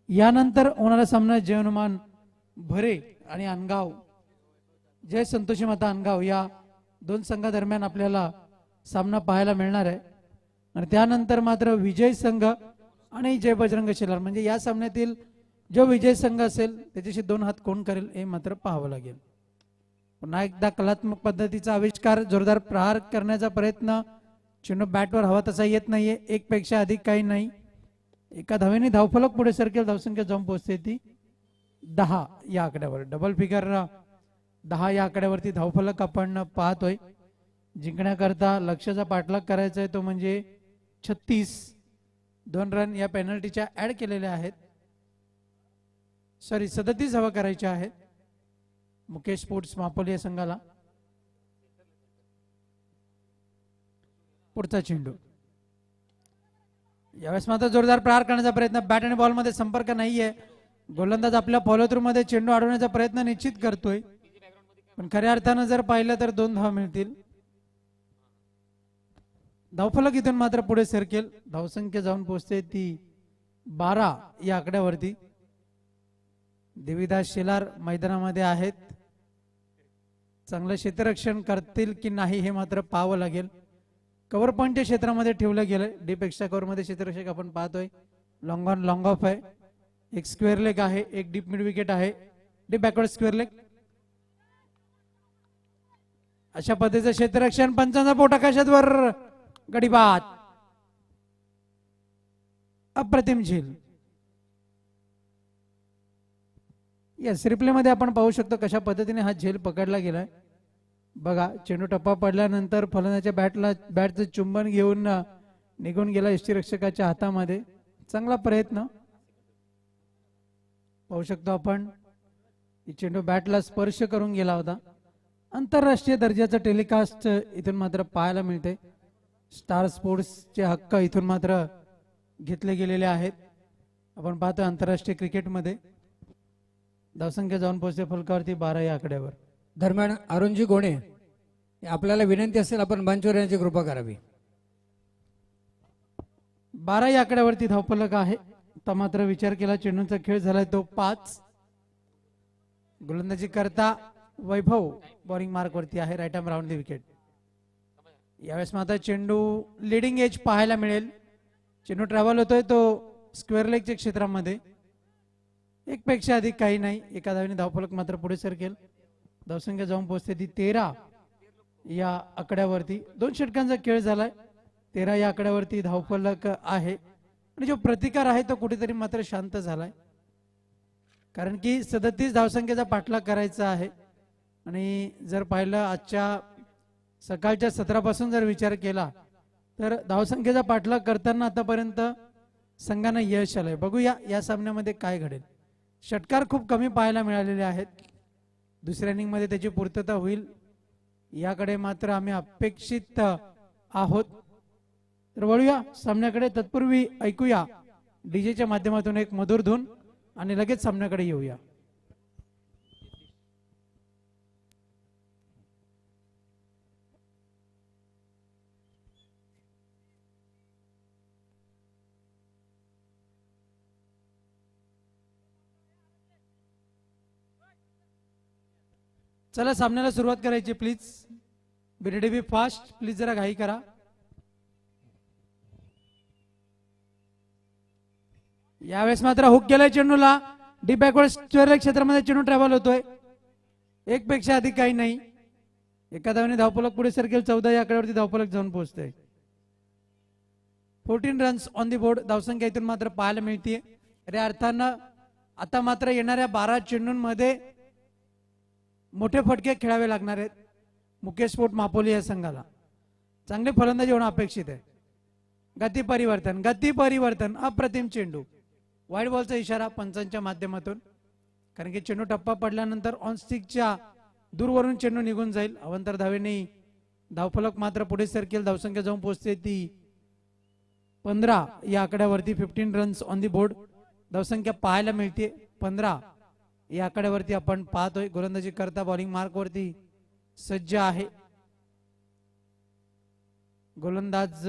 यानंतर होणारा सामना जयनुमान भरे आणि अनगाव, जय संतोषी माता अनगाव या 2 संघादरम्यान आपल्याला सामना पाहायला मिळणार आहे. आणि त्यानंतर मात्र विजय संघ आणि जय बजरंग शेलार, म्हणजे या सामन्यातील जो विजय संघ असेल त्याच्याशी 2 हात कोण करेल हे मात्र पाहावं लागेल. पुन्हा एकदा कलात्मक पद्धतीचा आविष्कार, जोरदार प्रहार करण्याचा प्रयत्न. चेंडू बॅटवर हवा तसा येत नाहीये, एक पेक्षा अधिक काही नाही. एका धावेने धावफलक पुढे सरकेल. धावसंख्या जाऊन पोहोचते ती 10 या आकड्यावर. डबल फिगर 10 या आकड्यावरती धावफलक आपण पाहतोय. जिंकण्याकरता लक्ष्याचा पाठलाग करायचा आहे तो म्हणजे 36. 2 रन या पेनल्टीच्या ऍड केलेल्या आहेत. 37 हवा करायच्या आहेत मुकेश स्पोर्ट्स मापोली या संघाला. पुढचा चेंडू. यावेळेस मात्र जोरदार प्रहार करण्याचा प्रयत्न. बॅट आणि बॉल मध्ये संपर्क नाहीये. गोलंदाज आपल्या फॉलो थ्रू मध्ये चेंडू अडवण्याचा प्रयत्न निश्चित करतोय, पण खऱ्या अर्थानं जर पाहिलं तर 2 धावा मिळतील. धावफलक इथून मात्र पुढे सरकेल. धावसंख्या जाऊन पोहोचते ती 12 या आकड्यावरती. देवीदास शेलार मैदानामध्ये आहेत. चांगलं क्षेत्ररक्षण करतील की नाही हे मात्र पाहावं लागेल. कव्हर पॉईंटच्या क्षेत्रामध्ये ठेवलं गेलंय. डीप एक्स्ट्रा कव्हर मध्ये क्षेत्ररक्षक आपण पाहतोय. लॉंग ऑन लॉंग ऑफ आहे. एक स्क्वेअर लेग आहे, एक डीप मिड विकेट आहे, डीप बॅकवर्ड स्क्वेअर लेग. अशा पद्धतीचं क्षेत्ररक्षण. पंचांचा पोट आकाशात वर, गडीबाद, अप्रतिम झेल. येस, रिप्ले मध्ये आपण पाहू शकतो कशा पद्धतीने हा झेल पकडला गेलाय. बघा, चेंडू टप्पा पडल्यानंतर फलंदाच्या बॅटचं चुंबन घेऊन निघून गेला यष्टीरक्षकाच्या हातामध्ये. चांगला प्रयत्न पाहू शकतो आपण. चेंडू बॅटला स्पर्श करून गेला होता. आंतरराष्ट्रीय दर्जाचं टेलिकास्ट इथून मात्र पाहायला मिळते. स्टार स्पोर्ट्सचे हक्क इथून मात्र घेतले गेलेले आहेत. आपण पाहतो आंतरराष्ट्रीय क्रिकेटमध्ये. धावसंख्या जाऊन पोहोचते फलकावरती 12 या आकड्यावर. दरम्यान अरुणजी गोणे, आपल्याला विनंती असेल आपण मंचवर यांची कृपा करावी. 12 या आकड्यावरती धावफलक आहे. आता मात्र विचार केला चेंडूचा खेळ झालाय तो 5. गोलंदाजी करता वैभव बॉलिंग मार्क वरती आहे. Right arm round the wicket. यावेळेस मात्र चेंडू लिडिंग एज पाहायला मिळेल. चेंडू ट्रॅव्हल होतोय तो स्क्वेअर लेगच्या क्षेत्रामध्ये. एक पेक्षा अधिक काही नाही. एका धावेने धावफलक मात्र पुढे सरकेल. धावसंख्या जाऊन पोहोचते ती 13 या आकड्यावरती. 2 षटकांचा खेळ झालाय. 13 या आकड्यावरती धावफलक आहे. आणि जो प्रतिकार आहे तो कुठेतरी मात्र शांत झालाय, कारण की 37 धावसंख्येचा पाठलाग करायचा आहे. आणि जर पाहिलं आजच्या सकाळच्या सत्रापासून जर विचार केला तर धावसंख्येचा पाठलाग करताना आतापर्यंत संघांना यश आलंय. बघूया या सामन्यामध्ये काय घडेल. षटकार खूप कमी पाहायला मिळालेले आहेत. दुसऱ्या इनिंग मध्ये त्याची पूर्तता होईल याकडे मात्र आम्ही अपेक्षित आहोत. तर वळूया सामन्याकडे. तत्पूर्वी ऐकूया डीजेच्या माध्यमातून एक मधुर धून आणि लगेच सामन्याकडे येऊया. चला सामन्याला सुरुवात करायची please. Be ready, be fast. Please जरा घाई करा. यावेळेस मात्र हुक केलाय चेंडूला. डीप बॅकवर्ड स्क्वेअर क्षेत्रामध्ये चेंडू ट्रॅव्हल होतोय. एक पेक्षा अधिक काही नाही. एका धावेने धावफलक पुढे सरकेल. 14 या आकड्यावरती धावफलक जाऊन पोहोचतोय. 14 रन्स ऑन दी बोर्ड. धावसंख्या इथून मात्र पाहायला मिळते. या अर्थानं आता मात्र येणाऱ्या 12 चेंडूंमध्ये मोठे फटके खेळावे लागणार आहेत मुकेश स्पोर्ट मापोली या संघाला. चांगले फलंदाजी होणं अपेक्षित आहे. गती परिवर्तन अप्रतिम चेंडू. वाईड बॉलचा इशारा पंचांच्या माध्यमातून, कारण की चेंडू टप्पा पडल्यानंतर ऑन स्टिकच्या दूरवरून चेंडू निघून जाईल. अवंतर धावेने धावफलक मात्र पुढे सरकेल. धावसंख्या जाऊन पोहोचते ती 15 या आकड्यावरती. 15 रन्स ऑन दी बोर्ड. धावसंख्या पाहायला मिळते 15 या आकड्यावरती आपण पाहतोय. गोलंदाजी करता बॉलिंग मार्क वरती सज्ज आहे गोलंदाज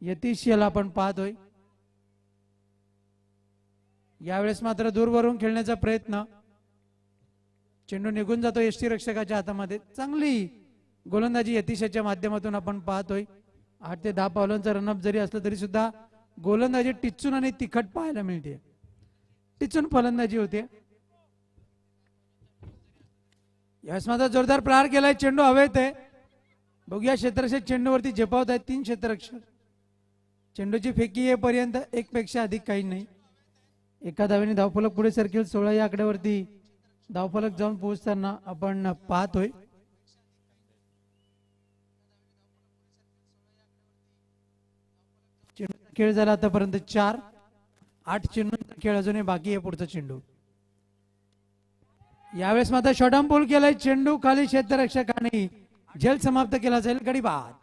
यतीश याला आपण पाहतोय. यावेळेस मात्र दूरवरून खेळण्याचा प्रयत्न. चेंडू निघून जातो यष्टी रक्षकाच्या हातामध्ये. चांगली गोलंदाजी यतीशाच्या माध्यमातून आपण पाहतोय. 8 ते 10 पावलांचा रनअप जरी असलं तरी सुद्धा गोलंदाजी टिचून आणि तिखट पाहायला मिळते. टिचून फलंदाजी होते. यावेळेस मात्र जोरदार प्रहार केलाय. चेंडू हवेत आहे. बघूया क्षेत्ररक्षक चेंडूवरती झेपावत आहेत 3 क्षेत्ररक्षक. चेंडूची फेकी येईपर्यंत एक पेक्षा अधिक काही नाही. एका धावेने धावफलक पुढे सरकेल. 16 या आकड्यावरती धावफलक जाऊन पोहोचताना आपण पाहतोय. खेळ झाला आतापर्यंत 4. 8 चेंडूंचा खेळ अजूनही बाकी आहे. पुढचा चेंडू यावेळेस मात्र शॉर्टआर्म पूल केलाय. चेंडू खाली क्षेत्ररक्षकाने झेल समाप्त केला जाईल. गडी बाद.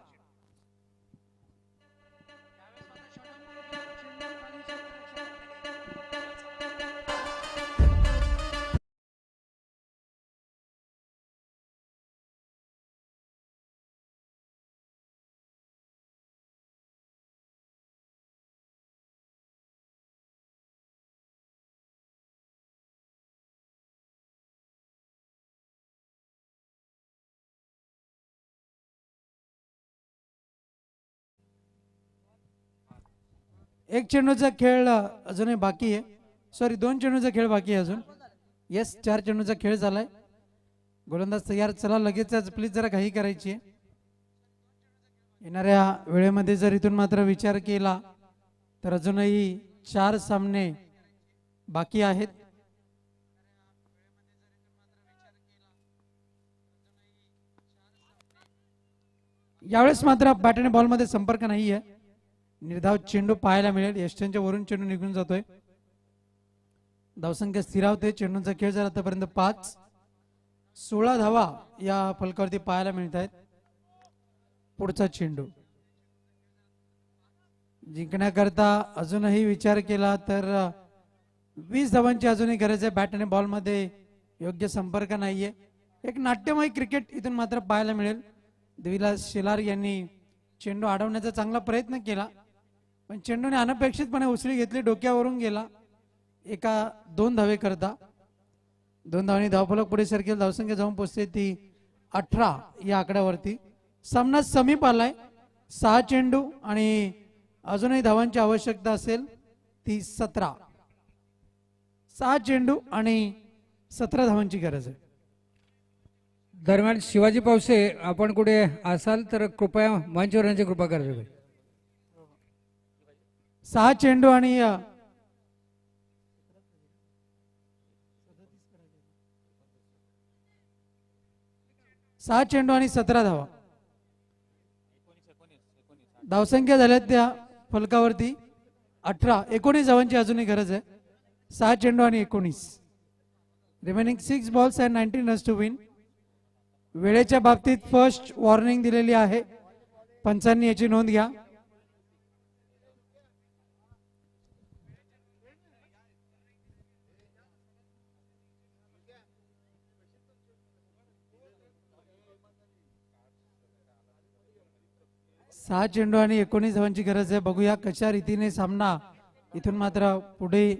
एक चेंडूचा खेळ अजूनही बाकी आहे. सॉरी 2 चेंडूचा खेळ बाकी आहे अजून. येस 4 चेंडूचा खेळ झालाय. गोलंदाज तयार. चला लगेचच प्लीज जरा घाई करायची आहे. येणाऱ्या वेळेमध्ये जर इथून मात्र विचार केला तर अजूनही 4 सामने बाकी आहेत. यावेळेस मात्र बॅट आणि बॉलमध्ये संपर्क नाही आहे. निर्धाव चेंडू पाहायला मिळेल. यष्ट्यांच्या वरून चेंडू निघून जातोय. धावसंख्या स्थिरावते. चेंडूंचा खेळ झाला आतापर्यंत 5. 16 धावा या फलकावरती पाहायला मिळत आहेत. पुढचा चेंडू जिंकण्याकरता अजूनही विचार केला तर 20 धावांची अजूनही गरज आहे. बॅट आणि बॉल मध्ये योग्य संपर्क नाहीये. एक नाट्यमय क्रिकेट इथून मात्र पाहायला मिळेल. देवीलास शेलार यांनी चेंडू अडवण्याचा चांगला प्रयत्न केला, पण चेंडूने अनपेक्षितपणे उसळी घेतली, डोक्यावरून गेला. 2 धावे करता 2 धावांनी धावफलक पुढे सरकेल. धावसंख्या जाऊन पोहोचते ती 18 या आकड्यावरती. सामना समीप आलाय. 6 चेंडू आणि अजूनही धावांची आवश्यकता असेल ती 17. 6 चेंडू आणि 17 धावांची गरज आहे. दरम्यान शिवाजी पावसे आपण कुठे असाल तर कृपया मंचावर येण्याची कृपा करावी. 6 चेंडू आणि 6 चेंडू आणि 17 धावा. धावसंख्या झाल्या त्या फलकावरती 18. 19 धावांची अजूनही गरज आहे. 6 चेंडू आणि 19. Remaining 6 balls and 19 runs to win. वेळेच्या बाबतीत फर्स्ट वॉर्निंग दिलेली आहे. पंचांनी याची नोंद घ्या. सहा चेंडू आणि 19 धावांची गरज आहे. बघूया कशा रीतीने सामना इथून मात्र पुढे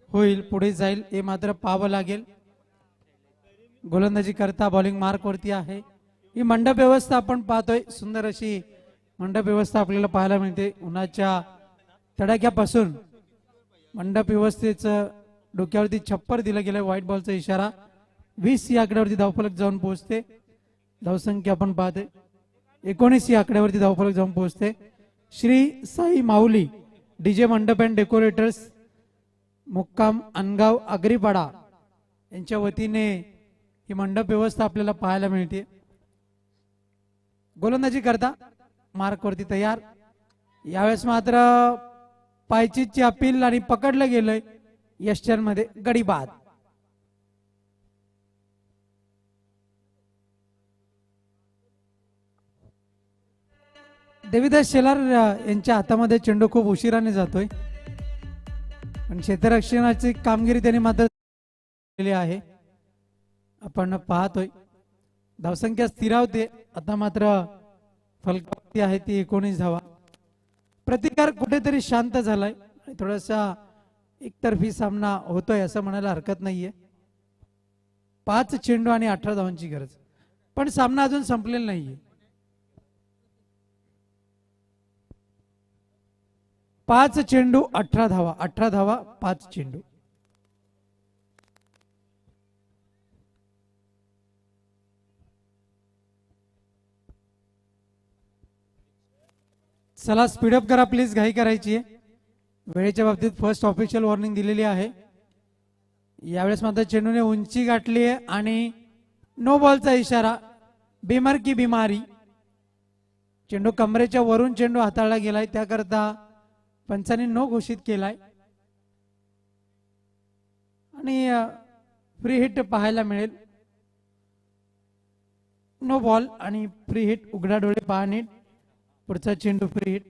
होईल, पुढे जाईल हे मात्र पाहावं लागेल. गोलंदाजी करता बॉलिंग मार्क वरती आहे. ही मंडप व्यवस्था आपण पाहतोय, सुंदर अशी मंडप व्यवस्था आपल्याला पाहायला मिळते. उन्हाच्या तडाख्यापासून मंडप व्यवस्थेचं डोक्यावरती छप्पर दिलं गेलं. व्हाईट बॉलचा इशारा. 20 या आकड्यावरती धावफलक जाऊन पोहोचते. धावसंख्या आपण पाहते 19 या आकड्यावरती धावफलक जाऊन पोहोचते. श्री साई माऊली डीजे मंडप अँड डेकोरेटर्स मुक्काम अनगाव आगरीपाडा यांच्या वतीने ही मंडप व्यवस्था आपल्याला पाहायला मिळते. गोलंदाजी करता मार्क वरती तयार. यावेळेस मात्र पायचीची अपील आणि पकडलं गेलंय यशचंद मध्ये. गडी बाद. देवीदास शेलार यांच्या हातामध्ये चेंडू खूप उशिराने जातोय, पण क्षेत्ररक्षणाची कामगिरी त्यांनी मात्र केली आहे. आपण पाहतोय धावसंख्या स्थिरावते. आता मात्र फलकावरती आहे ती 19 धावा. प्रतिकार कुठेतरी शांत झालाय. थोडासा एकतर्फी सामना होतोय असं म्हणायला हरकत नाहीये. 5 चेंडू आणि 18 धावांची गरज, पण सामना अजून संपलेला नाहीये. 5 चेंडू 18 धावा, 18 धावा 5 चेंडू. चला स्पीडअप करा प्लीज, घाई करायची आहे. वेळेच्या बाबतीत फर्स्ट ऑफिशियल वॉर्निंग दिलेली आहे. यावेळेस मात्र चेंडूने उंची गाठली आहे आणि नो बॉलचा इशारा. बीमार की बिमारी. चेंडू कमरेच्या वरून चेंडू हाताळला गेलाय, त्याकरता पंचांनी नो घोषित केलाय आणि फ्री हिट पाहायला मिळेल. नो बॉल आणि फ्री हिट. उघडा डोळे पहा नीट. पुढचा चेंडू फ्री हिट.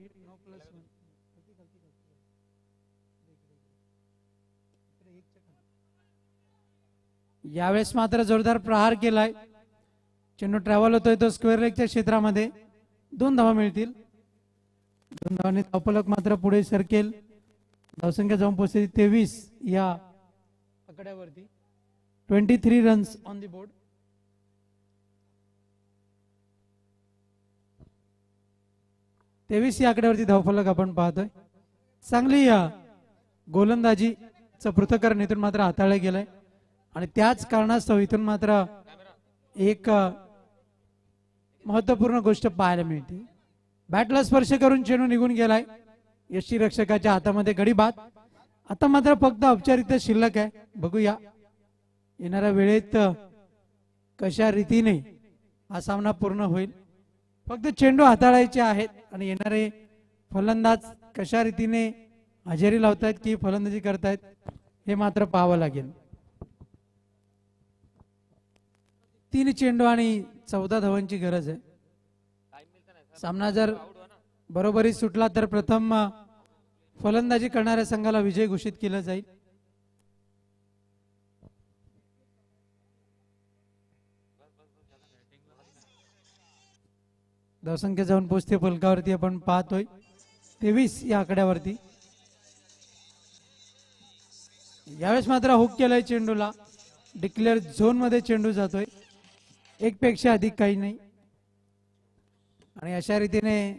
यावेळेस मात्र जोरदार प्रहार केलाय. चेंडू ट्रॅव्हल होतोय तो स्क्वेअर लेगच्या क्षेत्रामध्ये. 2 धावा मिळतील. 2 धावांनी धावफलक मात्र पुढे सरकेल. धावसंख्या जाऊन पोहोचली 23 या आकड्यावरती. 23 रन्स ऑन द बोर्ड. तेवीस या आकड्यावरती धावफलक आपण पाहतोय. चांगली गोलंदाजीचं पृथक्करण इथून मात्र हाताळलं गेलंय आणि त्याच कारणास्तव इथून मात्र एक महत्वपूर्ण गोष्ट पाहायला मिळते. बॅटला स्पर्श करून चेंडू निघून गेलाय. यष्टी रक्षकाच्या हातामध्ये गडी बाद. आता मात्र फक्त औपचारिकता शिल्लक आहे. बघूया येणाऱ्या वेळेत कशा रीतीने हा सामना पूर्ण होईल. फक्त चेंडू हाताळायचे आहेत आणि येणारे फलंदाज कशा रीतीने हजेरी लावतायत की फलंदाजी करतायत हे मात्र पाहावं लागेल. 3 चेंडू आणि 14 धावांची गरज आहे. सामना जर बरोबरी सुटला तर प्रथम फलंदाजी करणाऱ्या संघाला विजय घोषित केला जाईल. धावसंख्या जाऊन पोहोचते फलकावरती आपण पाहतोय 23 या आकड्यावरती. यावेळेस मात्र हुक केलाय चेंडूला. डिक्लेअर झोन मध्ये चेंडू जातोय. 1 पेक्षा अधिक काही नाही आणि अशा रीतीने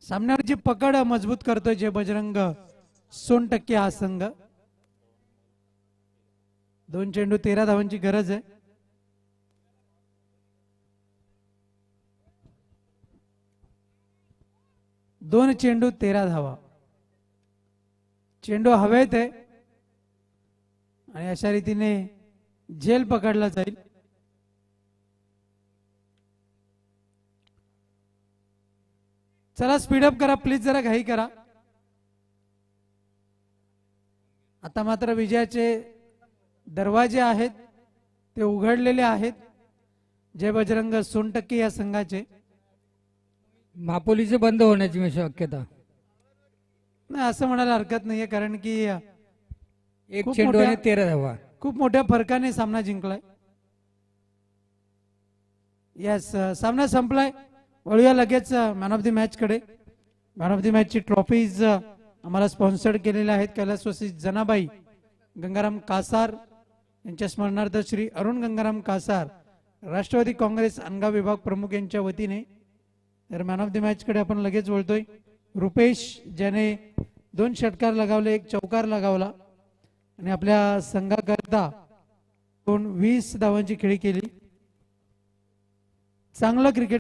सामन्यावरची पकड मजबूत करतोय जे बजरंग सोनटक्के हा संघ. 2 चेंडू 13 धावांची गरज आहे. दोन चेंडू 13 धावा. चेंडू हवेत आहे आणि अशा रीतीने झेल पकडला जाईल. चला स्पीडअप करा प्लीज, जरा घाई करा. आता मात्र विजयाचे दरवाजे आहेत ते उघडलेले आहेत जय बजरंग सोनटक्के या संघाचे. मापोलीचे बंद होण्याची शक्यता नाही असं म्हणायला हरकत नाहीये, कारण की 1 खूप चेंडू आणि मोठ्या- 13 धावा. खूप मोठ्या फरकाने सामना जिंकलाय. यस, सामना संपलाय. वळूया लगेच मॅन ऑफ द मॅच कडे. मॅन ऑफ द मॅच ची ट्रॉफीज आम्हाला स्पॉन्सर्ड केलेल्या आहेत कैलासवासी जनाबाई, गंगाराम कासार, यांच्या स्मरणार्थ श्री अरुण गंगाराम कासार राष्ट्रवादी काँग्रेस अनगाव विभाग प्रमुख यांच्या वतीने तर मॅन ऑफ द मॅच कडे आपण लगेच वळतोय. रुपेश ज्याने 2 षटकार लगावले, 1 चौकार लगावला आणि आपल्या संघाकरता 20 धावांची खेळी केली. चांगलं क्रिकेट